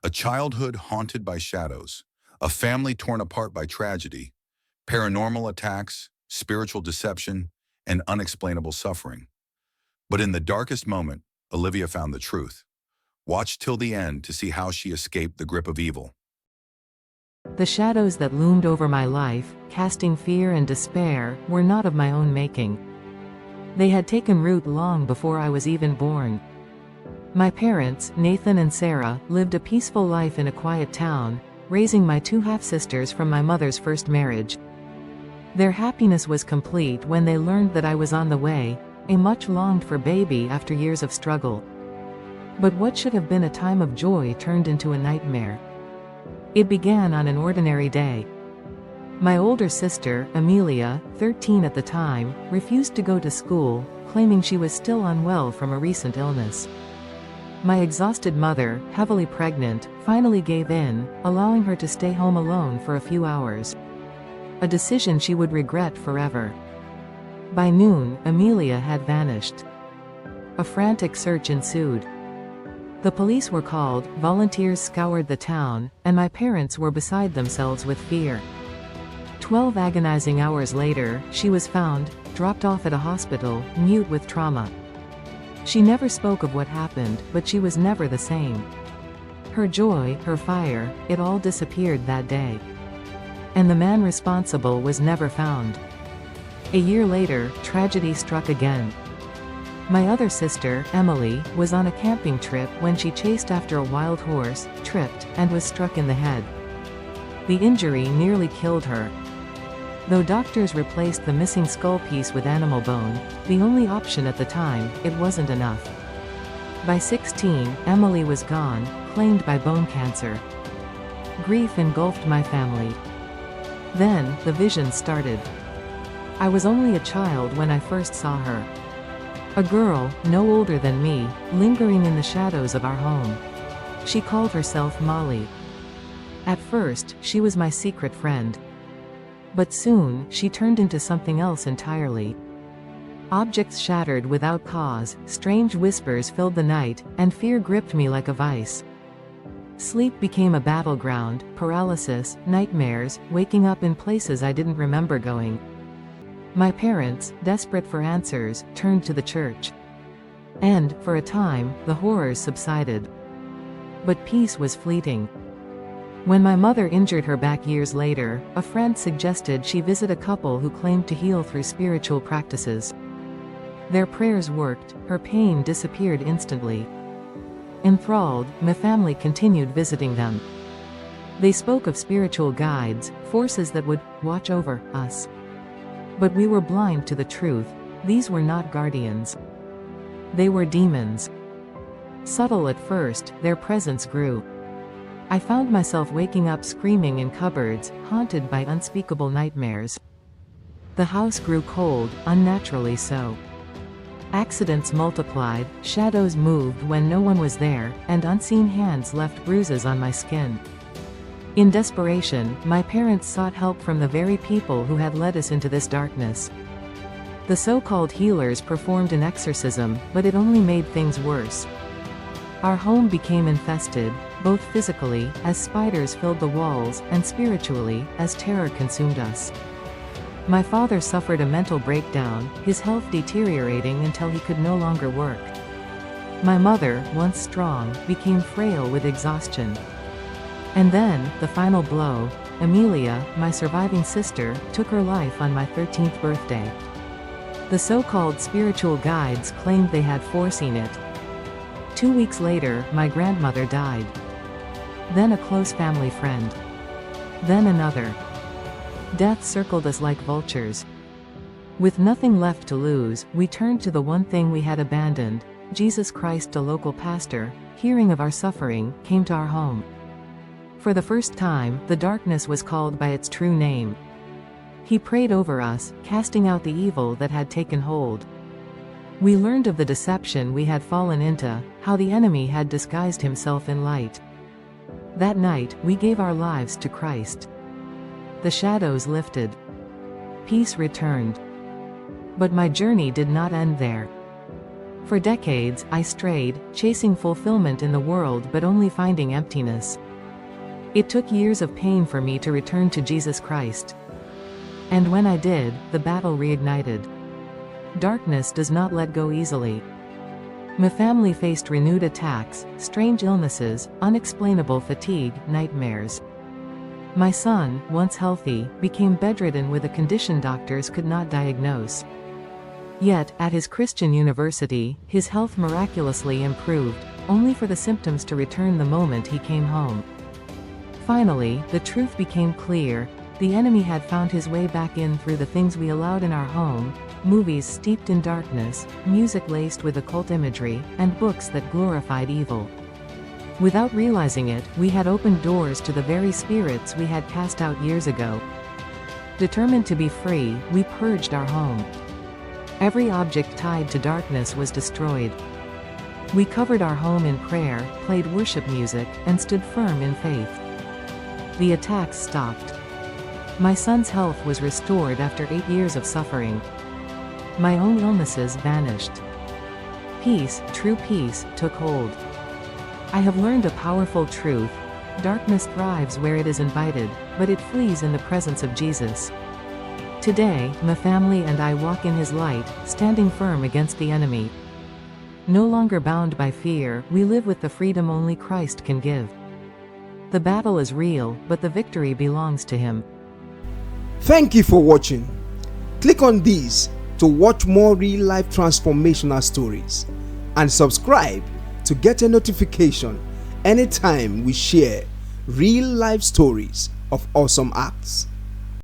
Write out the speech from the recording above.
A childhood haunted by shadows, a family torn apart by tragedy, paranormal attacks, spiritual deception, and unexplainable suffering. But in the darkest moment, Olivia found the truth. Watch till the end to see how she escaped the grip of evil. The shadows that loomed over my life, casting fear and despair, were not of my own making. They had taken root long before I was even born. My parents, Nathan and Sarah, lived a peaceful life in a quiet town, raising my two half-sisters from my mother's first marriage. Their happiness was complete when they learned that I was on the way, a much-longed-for baby after years of struggle. But what should have been a time of joy turned into a nightmare. It began on an ordinary day. My older sister, Amelia, 13 at the time, refused to go to school, claiming she was still unwell from a recent illness. My exhausted mother, heavily pregnant, finally gave in, allowing her to stay home alone for a few hours. A decision she would regret forever. By noon, Amelia had vanished. A frantic search ensued. The police were called, volunteers scoured the town, and my parents were beside themselves with fear. 12 agonizing hours later, she was found, dropped off at a hospital, mute with trauma. She never spoke of what happened, but she was never the same. Her joy, her fire, it all disappeared that day. And the man responsible was never found. A year later, tragedy struck again. My other sister, Emily, was on a camping trip when she chased after a wild horse, tripped, and was struck in the head. The injury nearly killed her. Though doctors replaced the missing skull piece with animal bone, the only option at the time, it wasn't enough. By 16, Emily was gone, claimed by bone cancer. Grief engulfed my family. Then, the vision started. I was only a child when I first saw her. A girl, no older than me, lingering in the shadows of our home. She called herself Molly. At first, she was my secret friend. But soon, she turned into something else entirely. Objects shattered without cause, strange whispers filled the night, and fear gripped me like a vice. Sleep became a battleground, paralysis, nightmares, waking up in places I didn't remember going. My parents, desperate for answers, turned to the church. And, for a time, the horrors subsided. But peace was fleeting. When my mother injured her back years later, a friend suggested she visit a couple who claimed to heal through spiritual practices. Their prayers worked, her pain disappeared instantly. Enthralled, my family continued visiting them. They spoke of spiritual guides, forces that would watch over us. But we were blind to the truth. These were not guardians. They were demons. Subtle at first, their presence grew. I found myself waking up screaming in cupboards, haunted by unspeakable nightmares. The house grew cold, unnaturally so. Accidents multiplied, shadows moved when no one was there, and unseen hands left bruises on my skin. In desperation, my parents sought help from the very people who had led us into this darkness. The so-called healers performed an exorcism, but it only made things worse. Our home became infested, both physically, as spiders filled the walls, and spiritually, as terror consumed us. My father suffered a mental breakdown, his health deteriorating until he could no longer work. My mother, once strong, became frail with exhaustion. And then, the final blow, Amelia, my surviving sister, took her life on my 13th birthday. The so-called spiritual guides claimed they had foreseen it. 2 weeks later, my grandmother died. Then a close family friend. Then another. Death circled us like vultures. With nothing left to lose, we turned to the one thing we had abandoned. Jesus Christ, a local pastor, hearing of our suffering, came to our home. For the first time, the darkness was called by its true name. He prayed over us, casting out the evil that had taken hold. We learned of the deception we had fallen into, how the enemy had disguised himself in light. That night, we gave our lives to Christ. The shadows lifted. Peace returned. But my journey did not end there. For decades, I strayed, chasing fulfillment in the world but only finding emptiness. It took years of pain for me to return to Jesus Christ. And when I did, the battle reignited. Darkness does not let go easily. My family faced renewed attacks, strange illnesses, unexplainable fatigue, nightmares. My son, once healthy, became bedridden with a condition doctors could not diagnose. Yet, at his Christian university, his health miraculously improved, only for the symptoms to return the moment he came home. Finally, the truth became clear. The enemy had found his way back in through the things we allowed in our home, movies steeped in darkness, music laced with occult imagery, and books that glorified evil. Without realizing it, we had opened doors to the very spirits we had cast out years ago. Determined to be free, we purged our home. Every object tied to darkness was destroyed. We covered our home in prayer, played worship music, and stood firm in faith. The attacks stopped. My son's health was restored after 8 years of suffering. My own illnesses vanished. Peace, true peace, took hold. I have learned a powerful truth. Darkness thrives where it is invited, but it flees in the presence of Jesus. Today, my family and I walk in His light, standing firm against the enemy. No longer bound by fear, we live with the freedom only Christ can give. The battle is real, but the victory belongs to Him. Thank you for watching. Click on these to watch more real-life transformational stories and subscribe to get a notification anytime we share real-life stories of awesome acts.